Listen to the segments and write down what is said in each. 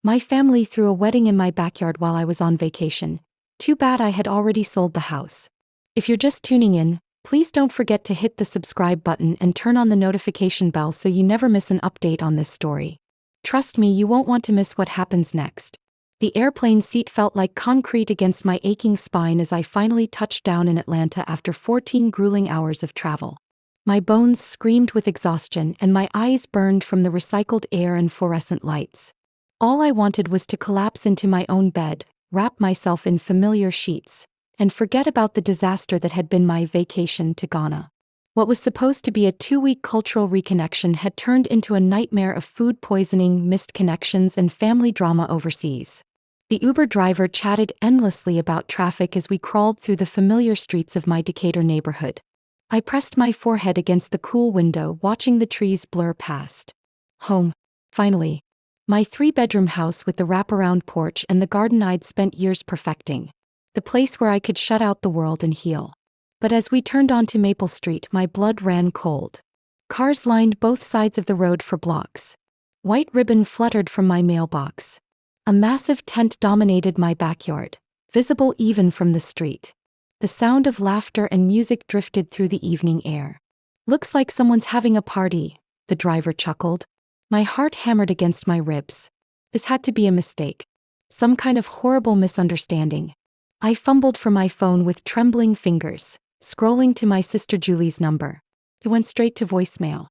My family threw a wedding in my backyard while I was on vacation. Too bad I had already sold the house. If you're just tuning in, please don't forget to hit the subscribe button and turn on the notification bell so you never miss an update on this story. Trust me, you won't want to miss what happens next. The airplane seat felt like concrete against my aching spine as I finally touched down in Atlanta after 14 grueling hours of travel. My bones screamed with exhaustion and my eyes burned from the recycled air and fluorescent lights. All I wanted was to collapse into my own bed, wrap myself in familiar sheets, and forget about the disaster that had been my vacation to Ghana. What was supposed to be a 2-week cultural reconnection had turned into a nightmare of food poisoning, missed connections, and family drama overseas. The Uber driver chatted endlessly about traffic as we crawled through the familiar streets of my Decatur neighborhood. I pressed my forehead against the cool window, watching the trees blur past. Home, finally. My 3-bedroom house with the wraparound porch and the garden I'd spent years perfecting. The place where I could shut out the world and heal. But as we turned onto Maple Street, my blood ran cold. Cars lined both sides of the road for blocks. White ribbon fluttered from my mailbox. A massive tent dominated my backyard, visible even from the street. The sound of laughter and music drifted through the evening air. Looks like someone's having a party, the driver chuckled. My heart hammered against my ribs. This had to be a mistake. Some kind of horrible misunderstanding. I fumbled for my phone with trembling fingers, scrolling to my sister Julie's number. It went straight to voicemail.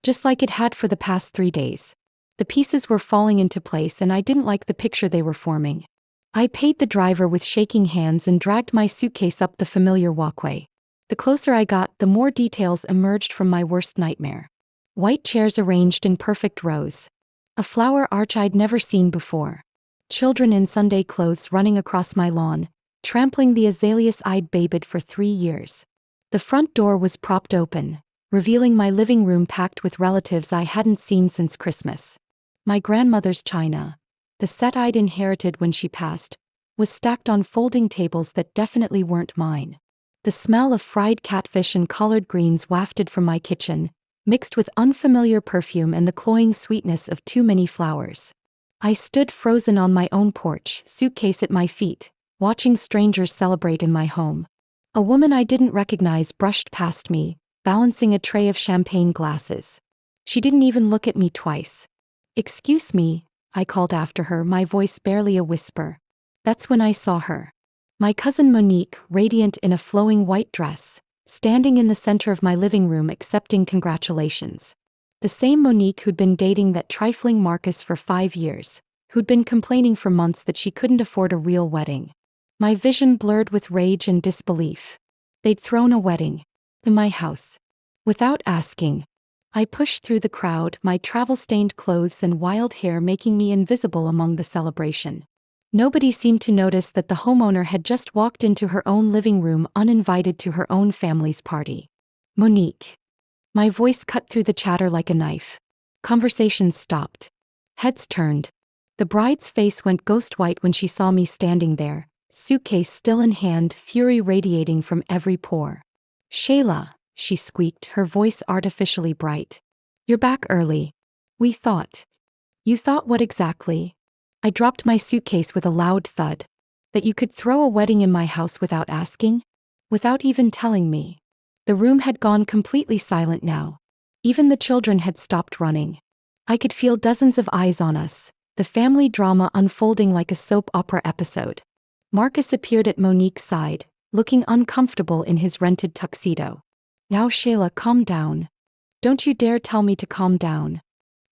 Just like it had for the past 3 days. The pieces were falling into place and I didn't like the picture they were forming. I paid the driver with shaking hands and dragged my suitcase up the familiar walkway. The closer I got, the more details emerged from my worst nightmare. White chairs arranged in perfect rows. A flower arch I'd never seen before. Children in Sunday clothes running across my lawn, trampling the azaleas I'd babbied for 3 years. The front door was propped open, revealing my living room packed with relatives I hadn't seen since Christmas. My grandmother's china, the set I'd inherited when she passed, was stacked on folding tables that definitely weren't mine. The smell of fried catfish and collard greens wafted from my kitchen, mixed with unfamiliar perfume and the cloying sweetness of too many flowers. I stood frozen on my own porch, suitcase at my feet, watching strangers celebrate in my home. A woman I didn't recognize brushed past me, balancing a tray of champagne glasses. She didn't even look at me twice. "Excuse me," I called after her, my voice barely a whisper. That's when I saw her. My cousin Monique, radiant in a flowing white dress, standing in the center of my living room accepting congratulations. The same Monique who'd been dating that trifling Marcus for 5 years, who'd been complaining for months that she couldn't afford a real wedding. My vision blurred with rage and disbelief. They'd thrown a wedding in my house. Without asking, I pushed through the crowd, my travel-stained clothes and wild hair making me invisible among the celebration. Nobody seemed to notice that the homeowner had just walked into her own living room uninvited to her own family's party. "Monique." My voice cut through the chatter like a knife. Conversations stopped. Heads turned. The bride's face went ghost white when she saw me standing there, suitcase still in hand, fury radiating from every pore. "Shayla," she squeaked, her voice artificially bright. "You're back early. We thought." "You thought what exactly?" I dropped my suitcase with a loud thud. "That you could throw a wedding in my house without asking? Without even telling me?" The room had gone completely silent now. Even the children had stopped running. I could feel dozens of eyes on us, the family drama unfolding like a soap opera episode. Marcus appeared at Monique's side, looking uncomfortable in his rented tuxedo. "Now Shayla, calm down. Don't you dare tell me to calm down."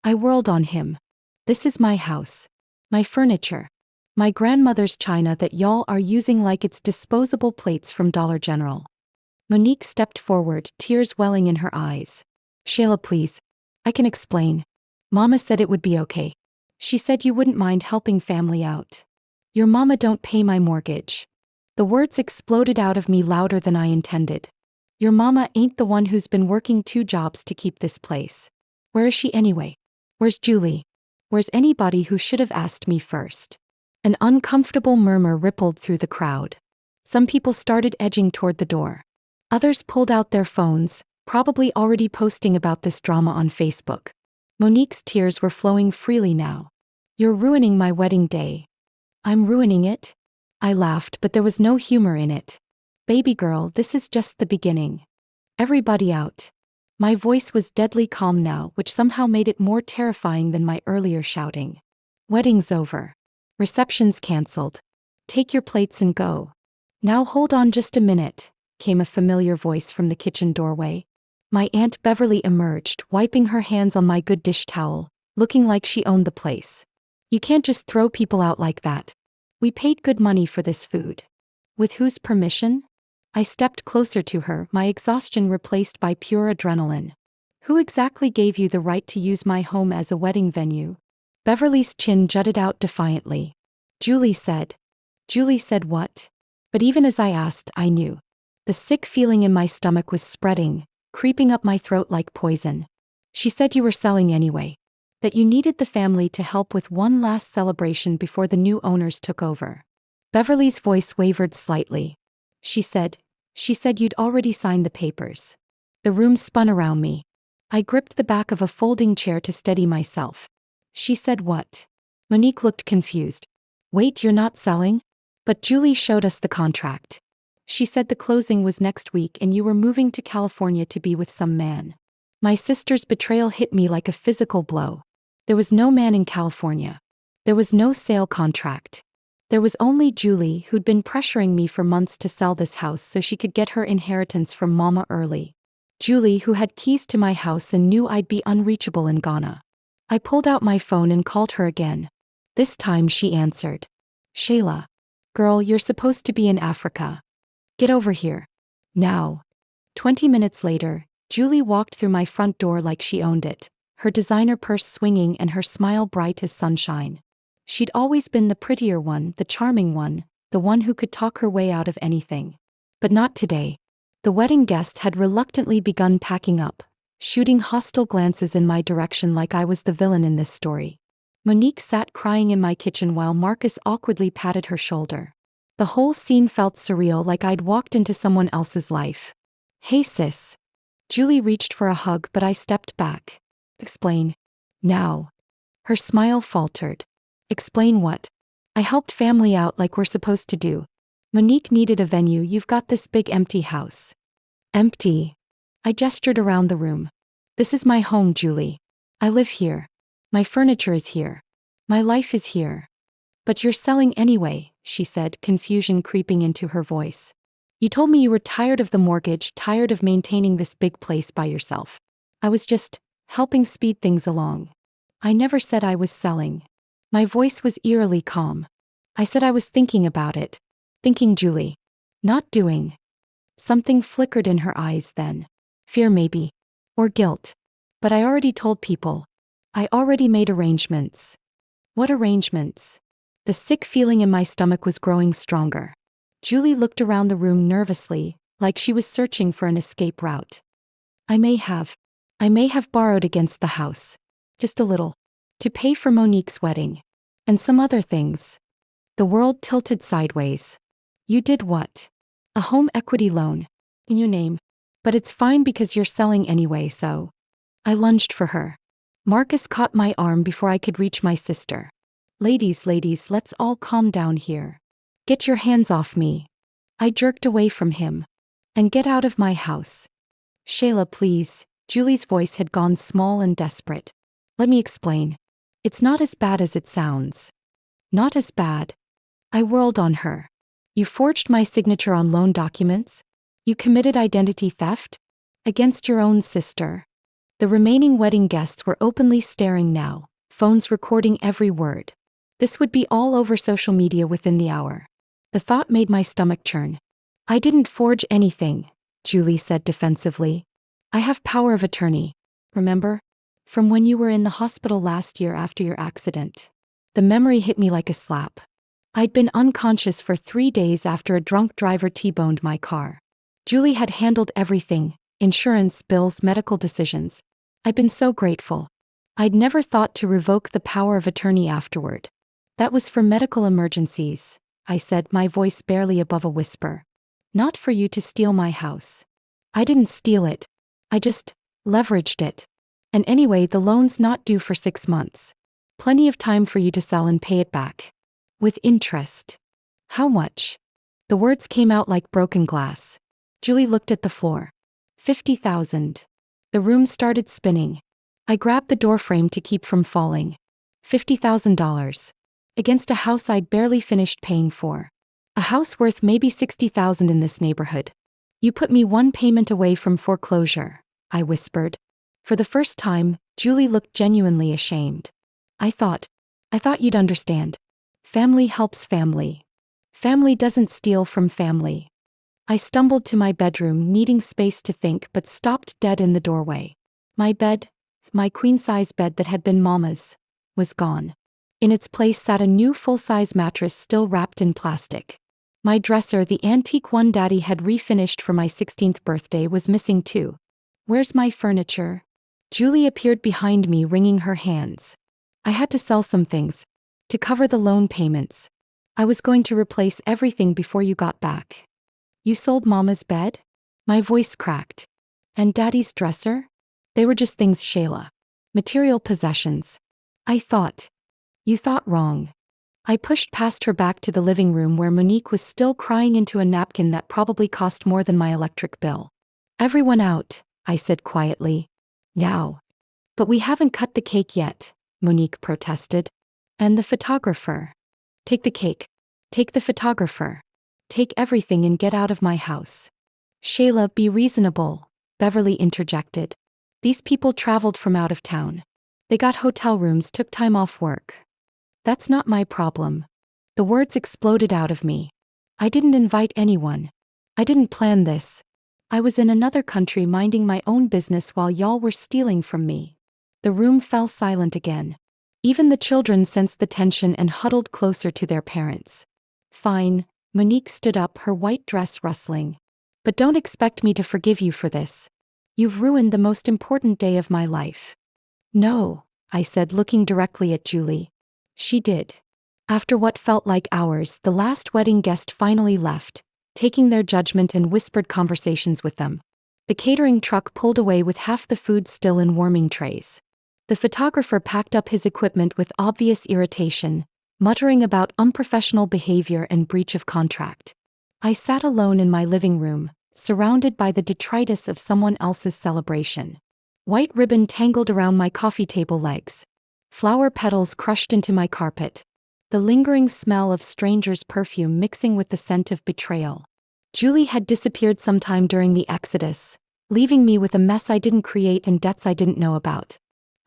I whirled on him. "This is my house. My furniture. My grandmother's china that y'all are using like it's disposable plates from Dollar General." Monique stepped forward, tears welling in her eyes. "Shayla, please. I can explain. Mama said it would be okay. She said you wouldn't mind helping family out. Your mama don't pay my mortgage." The words exploded out of me louder than I intended. "Your mama ain't the one who's been working 2 jobs to keep this place. Where is she anyway? Where's Julie? Where's anybody who should have asked me first?" An uncomfortable murmur rippled through the crowd. Some people started edging toward the door. Others pulled out their phones, probably already posting about this drama on Facebook. Monique's tears were flowing freely now. You're ruining my wedding day. I'm ruining it? I laughed, but there was no humor in it. Baby girl, this is just the beginning. Everybody out. My voice was deadly calm now, which somehow made it more terrifying than my earlier shouting. Wedding's over. Reception's cancelled. Take your plates and go. Now hold on just a minute, came a familiar voice from the kitchen doorway. My Aunt Beverly emerged, wiping her hands on my good dish towel, looking like she owned the place. You can't just throw people out like that. We paid good money for this food. With whose permission? I stepped closer to her, my exhaustion replaced by pure adrenaline. Who exactly gave you the right to use my home as a wedding venue? Beverly's chin jutted out defiantly. Julie said. Julie said what? But even as I asked, I knew. The sick feeling in my stomach was spreading, creeping up my throat like poison. She said you were selling anyway. That you needed the family to help with one last celebration before the new owners took over. Beverly's voice wavered slightly. She said you'd already signed the papers. The room spun around me. I gripped the back of a folding chair to steady myself. She said what? Monique looked confused. Wait, you're not selling? But Julie showed us the contract. She said the closing was next week and you were moving to California to be with some man. My sister's betrayal hit me like a physical blow. There was no man in California. There was no sale contract. There was only Julie, who'd been pressuring me for months to sell this house so she could get her inheritance from Mama early. Julie, who had keys to my house and knew I'd be unreachable in Ghana. I pulled out my phone and called her again. This time she answered. Shayla. Girl, you're supposed to be in Africa. Get over here. Now. 20 minutes later, Julie walked through my front door like she owned it, her designer purse swinging and her smile bright as sunshine. She'd always been the prettier one, the charming one, the one who could talk her way out of anything. But not today. The wedding guest had reluctantly begun packing up, shooting hostile glances in my direction like I was the villain in this story. Monique sat crying in my kitchen while Marcus awkwardly patted her shoulder. The whole scene felt surreal, like I'd walked into someone else's life. Hey sis. Julie reached for a hug, but I stepped back. Explain. Now. Her smile faltered. Explain what? I helped family out like we're supposed to do. Monique needed a venue, you've got this big empty house. Empty. I gestured around the room. This is my home, Julie. I live here. My furniture is here. My life is here. But you're selling anyway, she said, confusion creeping into her voice. You told me you were tired of the mortgage, tired of maintaining this big place by yourself. I was just helping speed things along. I never said I was selling. My voice was eerily calm. I said I was thinking about it. Thinking, Julie. Not doing. Something flickered in her eyes then. Fear maybe. Or guilt. But I already told people. I already made arrangements. What arrangements? The sick feeling in my stomach was growing stronger. Julie looked around the room nervously, like she was searching for an escape route. I may have borrowed against the house. Just a little. To pay for Monique's wedding. And some other things. The world tilted sideways. You did what? A home equity loan. In your name. But it's fine because you're selling anyway, so. I lunged for her. Marcus caught my arm before I could reach my sister. Ladies, let's all calm down here. Get your hands off me. I jerked away from him. And get out of my house. Shayla, please. Julie's voice had gone small and desperate. Let me explain. It's not as bad as it sounds. Not as bad. I whirled on her. You forged my signature on loan documents? You committed identity theft? Against your own sister. The remaining wedding guests were openly staring now, phones recording every word. This would be all over social media within the hour. The thought made my stomach churn. I didn't forge anything, Julie said defensively. I have power of attorney. Remember? From when you were in the hospital last year after your accident. The memory hit me like a slap. I'd been unconscious for 3 days after a drunk driver T-boned my car. Julie had handled everything, insurance, bills, medical decisions. I'd been so grateful. I'd never thought to revoke the power of attorney afterward. That was for medical emergencies, I said, my voice barely above a whisper. Not for you to steal my house. I didn't steal it. I just leveraged it. And anyway, the loan's not due for 6 months. Plenty of time for you to sell and pay it back. With interest. How much? The words came out like broken glass. Julie looked at the floor. 50,000. The room started spinning. I grabbed the doorframe to keep from falling. $50,000. Against a house I'd barely finished paying for. A house worth maybe 60,000 in this neighborhood. You put me one payment away from foreclosure, I whispered. For the first time, Julie looked genuinely ashamed. I thought you'd understand. Family helps family. Family doesn't steal from family. I stumbled to my bedroom, needing space to think, but stopped dead in the doorway. My bed, my queen-size bed that had been Mama's, was gone. In its place sat a new full-size mattress still wrapped in plastic. My dresser, the antique one Daddy had refinished for my 16th birthday, was missing too. Where's my furniture? Julie appeared behind me, wringing her hands. I had to sell some things. To cover the loan payments. I was going to replace everything before you got back. You sold Mama's bed? My voice cracked. And Daddy's dresser? They were just things, Shayla. Material possessions. I thought. You thought wrong. I pushed past her back to the living room where Monique was still crying into a napkin that probably cost more than my electric bill. Everyone out, I said quietly. Yow. But we haven't cut the cake yet, Monique protested. And the photographer. Take the cake. Take the photographer. Take everything and get out of my house. Shayla, be reasonable, Beverly interjected. These people traveled from out of town. They got hotel rooms, took time off work. That's not my problem. The words exploded out of me. I didn't invite anyone. I didn't plan this. I was in another country minding my own business while y'all were stealing from me. The room fell silent again. Even the children sensed the tension and huddled closer to their parents. Fine, Monique stood up, her white dress rustling. But don't expect me to forgive you for this. You've ruined the most important day of my life. No, I said, looking directly at Julie. She did. After what felt like hours, the last wedding guest finally left, taking their judgment and whispered conversations with them. The catering truck pulled away with half the food still in warming trays. The photographer packed up his equipment with obvious irritation, muttering about unprofessional behavior and breach of contract. I sat alone in my living room, surrounded by the detritus of someone else's celebration. White ribbon tangled around my coffee table legs. Flower petals crushed into my carpet. The lingering smell of strangers' perfume mixing with the scent of betrayal. Julie had disappeared sometime during the exodus, leaving me with a mess I didn't create and debts I didn't know about.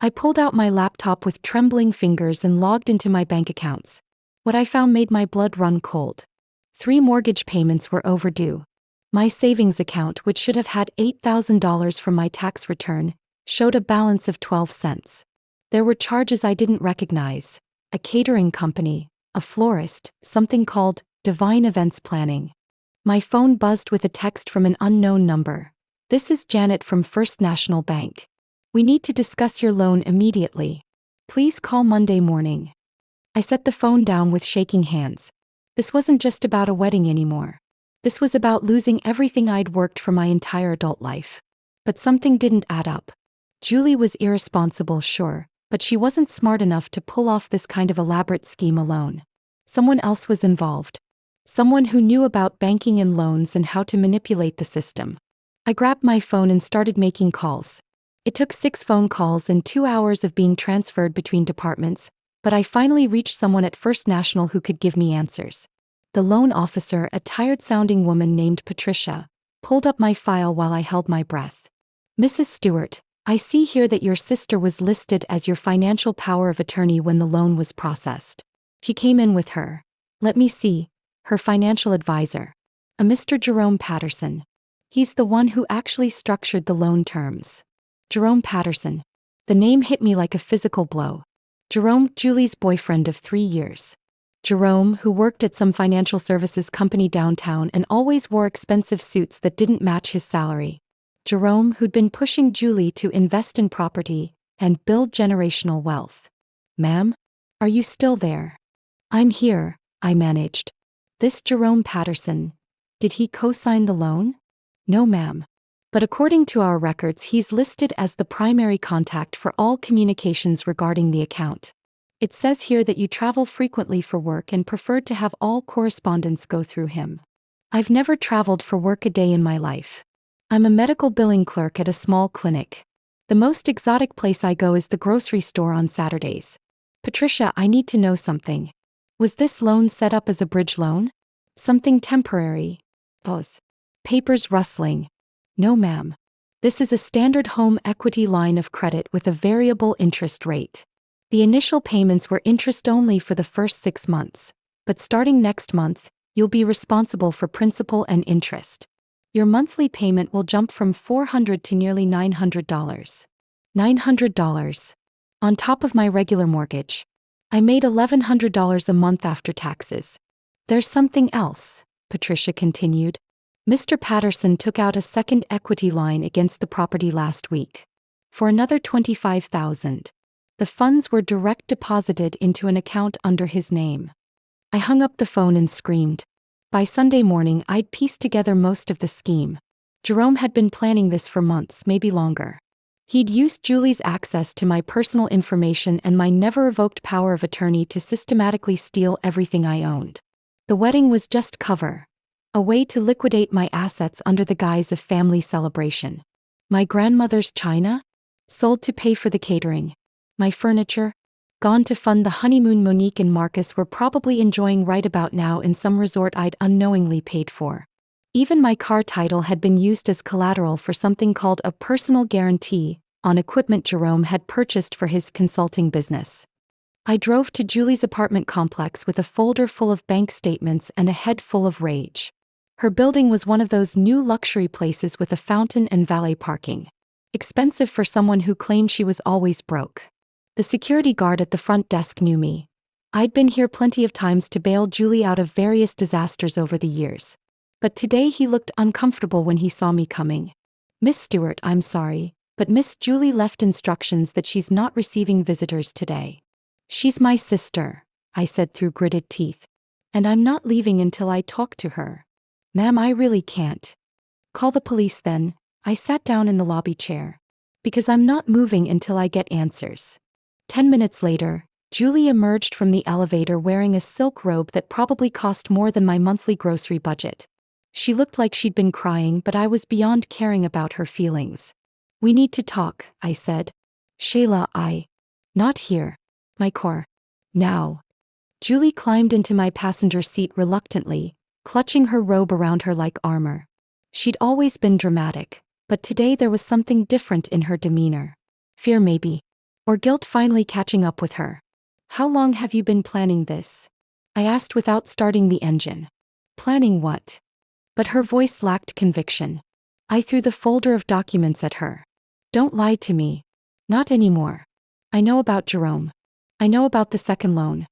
I pulled out my laptop with trembling fingers and logged into my bank accounts. What I found made my blood run cold. 3 mortgage payments were overdue. My savings account, which should have had $8,000 from my tax return, showed a balance of 12 cents. There were charges I didn't recognize. A catering company, a florist, something called Divine Events Planning. My phone buzzed with a text from an unknown number. This is Janet from First National Bank. We need to discuss your loan immediately. Please call Monday morning. I set the phone down with shaking hands. This wasn't just about a wedding anymore. This was about losing everything I'd worked for my entire adult life. But something didn't add up. Julie was irresponsible, sure, but she wasn't smart enough to pull off this kind of elaborate scheme alone. Someone else was involved. Someone who knew about banking and loans and how to manipulate the system. I grabbed my phone and started making calls. It took 6 phone calls and 2 hours of being transferred between departments, but I finally reached someone at First National who could give me answers. The loan officer, a tired-sounding woman named Patricia, pulled up my file while I held my breath. Mrs. Stewart, I see here that your sister was listed as your financial power of attorney when the loan was processed. She came in with her. Let me see. Her financial advisor. A Mr. Jerome Patterson. He's the one who actually structured the loan terms. Jerome Patterson. The name hit me like a physical blow. Jerome, Julie's boyfriend of 3 years. Jerome, who worked at some financial services company downtown and always wore expensive suits that didn't match his salary. Jerome, who'd been pushing Julie to invest in property and build generational wealth. Ma'am? Are you still there? I'm here, I managed. This Jerome Patterson. Did he co-sign the loan? No, ma'am. But according to our records, he's listed as the primary contact for all communications regarding the account. It says here that you travel frequently for work and preferred to have all correspondence go through him. I've never traveled for work a day in my life. I'm a medical billing clerk at a small clinic. The most exotic place I go is the grocery store on Saturdays. Patricia, I need to know something. Was this loan set up as a bridge loan? Something temporary? Pause. Papers rustling. No, ma'am. This is a standard home equity line of credit with a variable interest rate. The initial payments were interest only for the first 6 months, but starting next month, you'll be responsible for principal and interest. Your monthly payment will jump from $400 to nearly $900. $900. On top of my regular mortgage. I made $1,100 a month after taxes. There's something else, Patricia continued. Mr. Patterson took out a second equity line against the property last week. For another $25,000. The funds were direct deposited into an account under his name. I hung up the phone and screamed. By Sunday morning, I'd pieced together most of the scheme. Jerome had been planning this for months, maybe longer. He'd used Julie's access to my personal information and my never-revoked power of attorney to systematically steal everything I owned. The wedding was just cover. A way to liquidate my assets under the guise of family celebration. My grandmother's china? Sold to pay for the catering. My furniture? Gone to fund the honeymoon Monique and Marcus were probably enjoying right about now in some resort I'd unknowingly paid for. Even my car title had been used as collateral for something called a personal guarantee on equipment Jerome had purchased for his consulting business. I drove to Julie's apartment complex with a folder full of bank statements and a head full of rage. Her building was one of those new luxury places with a fountain and valet parking. Expensive for someone who claimed she was always broke. The security guard at the front desk knew me. I'd been here plenty of times to bail Julie out of various disasters over the years. But today he looked uncomfortable when he saw me coming. Miss Stewart, I'm sorry, but Miss Julie left instructions that she's not receiving visitors today. She's my sister, I said through gritted teeth. And I'm not leaving until I talk to her. Ma'am, I really can't. Call the police then. I sat down in the lobby chair. Because I'm not moving until I get answers. 10 minutes later, Julie emerged from the elevator wearing a silk robe that probably cost more than my monthly grocery budget. She looked like she'd been crying, but I was beyond caring about her feelings. We need to talk, I said. Shayla, Not here. My car. Now. Julie climbed into my passenger seat reluctantly, clutching her robe around her like armor. She'd always been dramatic, but today there was something different in her demeanor. Fear maybe. Or guilt finally catching up with her. How long have you been planning this? I asked without starting the engine. Planning what? But her voice lacked conviction. I threw the folder of documents at her. Don't lie to me. Not anymore. I know about Jerome. I know about the second loan.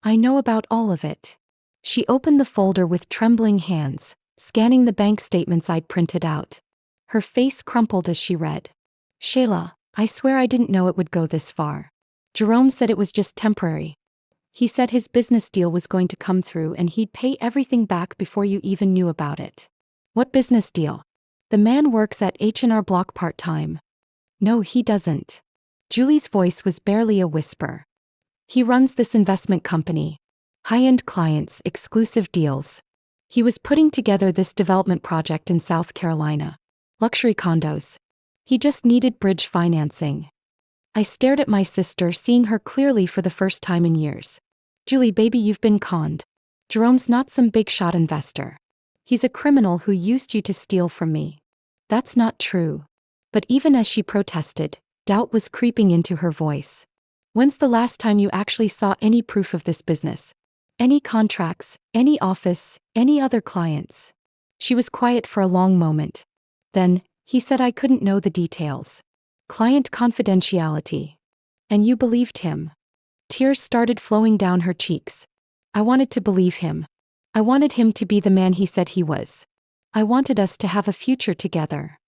I know about all of it. She opened the folder with trembling hands, scanning the bank statements I'd printed out. Her face crumpled as she read. Shayla, I swear I didn't know it would go this far. Jerome said it was just temporary. He said his business deal was going to come through and he'd pay everything back before you even knew about it. What business deal? The man works at H&R Block part-time. No, he doesn't. Julie's voice was barely a whisper. He runs this investment company. High-end clients, exclusive deals. He was putting together this development project in South Carolina. Luxury condos. He just needed bridge financing. I stared at my sister, seeing her clearly for the first time in years. Julie, baby, you've been conned. Jerome's not some big-shot investor. He's a criminal who used you to steal from me. That's not true. But even as she protested, doubt was creeping into her voice. When's the last time you actually saw any proof of this business? Any contracts, any office, any other clients? She was quiet for a long moment. Then, he said I couldn't know the details. Client confidentiality. And you believed him. Tears started flowing down her cheeks. I wanted to believe him. I wanted him to be the man he said he was. I wanted us to have a future together.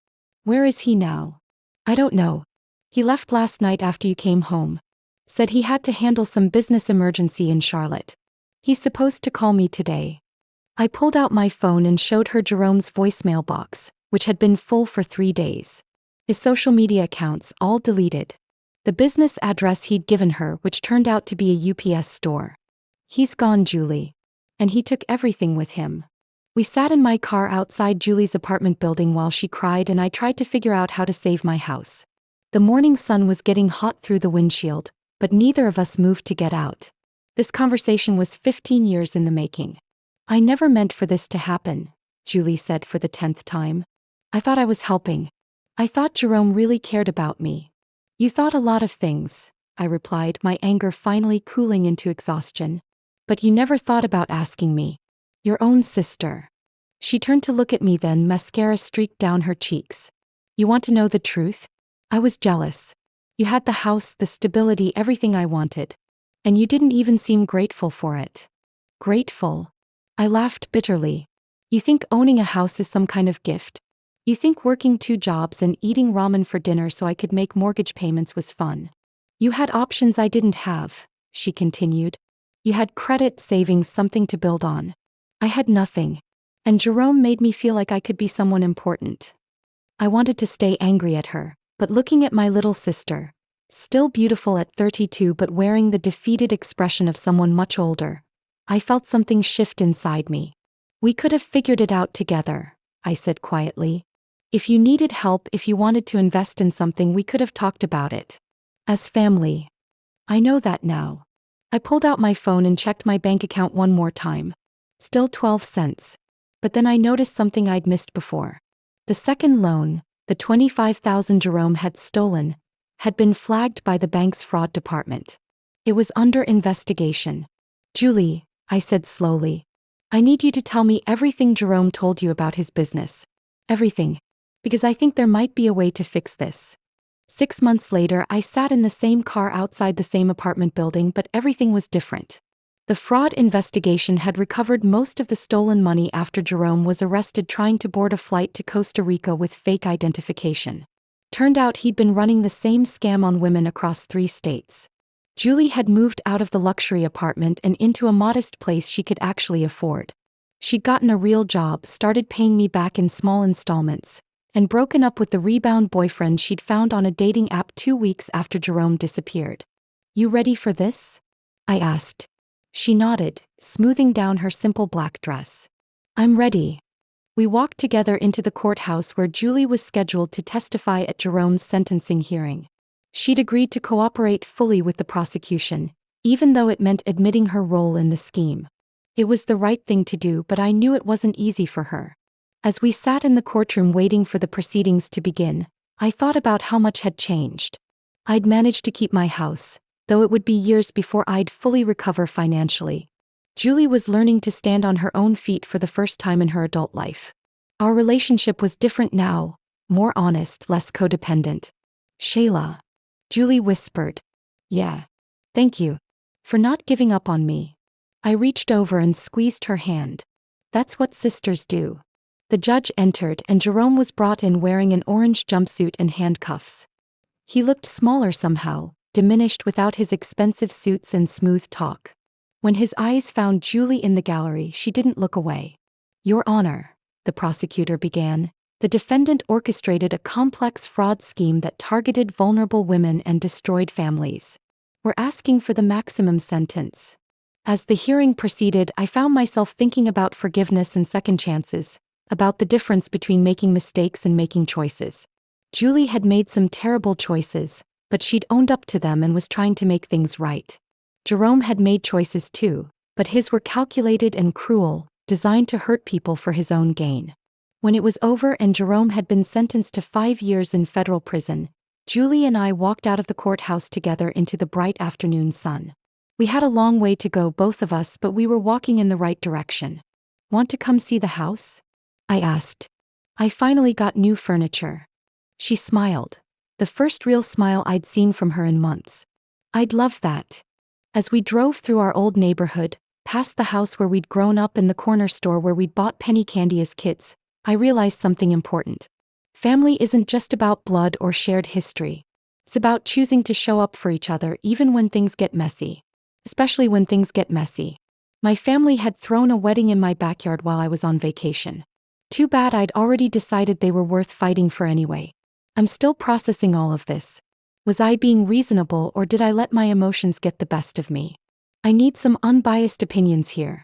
Where is he now? I don't know. He left last night after you came home. Said he had to handle some business emergency in Charlotte. He's supposed to call me today. I pulled out my phone and showed her Jerome's voicemail box, which had been full for 3 days. His social media accounts all deleted. The business address he'd given her, which turned out to be a UPS store. "He's gone, Julie. And he took everything with him." We sat in my car outside Julie's apartment building while she cried, and I tried to figure out how to save my house. The morning sun was getting hot through the windshield, but neither of us moved to get out. This conversation was 15 years in the making. "I never meant for this to happen," Julie said for the 10th time. "I thought I was helping. I thought Jerome really cared about me." "You thought a lot of things," I replied, my anger finally cooling into exhaustion. "But you never thought about asking me. Your own sister." She turned to look at me, then mascara streaked down her cheeks. "You want to know the truth? I was jealous. You had the house, the stability, everything I wanted. And you didn't even seem grateful for it." "Grateful?" I laughed bitterly. "You think owning a house is some kind of gift? You think working 2 jobs and eating ramen for dinner so I could make mortgage payments was fun? You had options I didn't have," she continued. "You had credit, savings, something to build on. I had nothing. And Jerome made me feel like I could be someone important." I wanted to stay angry at her, but looking at my little sister, still beautiful at 32 but wearing the defeated expression of someone much older, I felt something shift inside me. "We could have figured it out together," I said quietly. "If you needed help, if you wanted to invest in something, we could have talked about it. As family." "I know that now." I pulled out my phone and checked my bank account one more time. Still 12 cents. But then I noticed something I'd missed before. The second loan, the $25,000 Jerome had stolen, had been flagged by the bank's fraud department. It was under investigation. "Julie," I said slowly, "I need you to tell me everything Jerome told you about his business. Everything. Because I think there might be a way to fix this." 6 months later, I sat in the same car outside the same apartment building, but everything was different. The fraud investigation had recovered most of the stolen money after Jerome was arrested trying to board a flight to Costa Rica with fake identification. Turned out he'd been running the same scam on women across 3 states. Julie had moved out of the luxury apartment and into a modest place she could actually afford. She'd gotten a real job, started paying me back in small installments, and broken up with the rebound boyfriend she'd found on a dating app 2 weeks after Jerome disappeared. "You ready for this?" I asked. She nodded, smoothing down her simple black dress. "I'm ready." We walked together into the courthouse where Julie was scheduled to testify at Jerome's sentencing hearing. She'd agreed to cooperate fully with the prosecution, even though it meant admitting her role in the scheme. It was the right thing to do, but I knew it wasn't easy for her. As we sat in the courtroom waiting for the proceedings to begin, I thought about how much had changed. I'd managed to keep my house, though it would be years before I'd fully recover financially. Julie was learning to stand on her own feet for the first time in her adult life. Our relationship was different now, more honest, less codependent. "Shayla," Julie whispered. "Yeah. Thank you. For not giving up on me." I reached over and squeezed her hand. "That's what sisters do." The judge entered and Jerome was brought in wearing an orange jumpsuit and handcuffs. He looked smaller somehow, diminished without his expensive suits and smooth talk. When his eyes found Julie in the gallery, she didn't look away. "Your Honor," the prosecutor began, "the defendant orchestrated a complex fraud scheme that targeted vulnerable women and destroyed families. We're asking for the maximum sentence." As the hearing proceeded, I found myself thinking about forgiveness and second chances, about the difference between making mistakes and making choices. Julie had made some terrible choices, but she'd owned up to them and was trying to make things right. Jerome had made choices too, but his were calculated and cruel, designed to hurt people for his own gain. When it was over and Jerome had been sentenced to 5 years in federal prison, Julie and I walked out of the courthouse together into the bright afternoon sun. We had a long way to go, both of us, but we were walking in the right direction. "Want to come see the house?" I asked. "I finally got new furniture." She smiled. The first real smile I'd seen from her in months. "I'd love that." As we drove through our old neighborhood, past the house where we'd grown up and the corner store where we'd bought penny candy as kids, I realized something important. Family isn't just about blood or shared history. It's about choosing to show up for each other even when things get messy. Especially when things get messy. My family had thrown a wedding in my backyard while I was on vacation. Too bad I'd already decided they were worth fighting for anyway. I'm still processing all of this. Was I being reasonable or did I let my emotions get the best of me? I need some unbiased opinions here.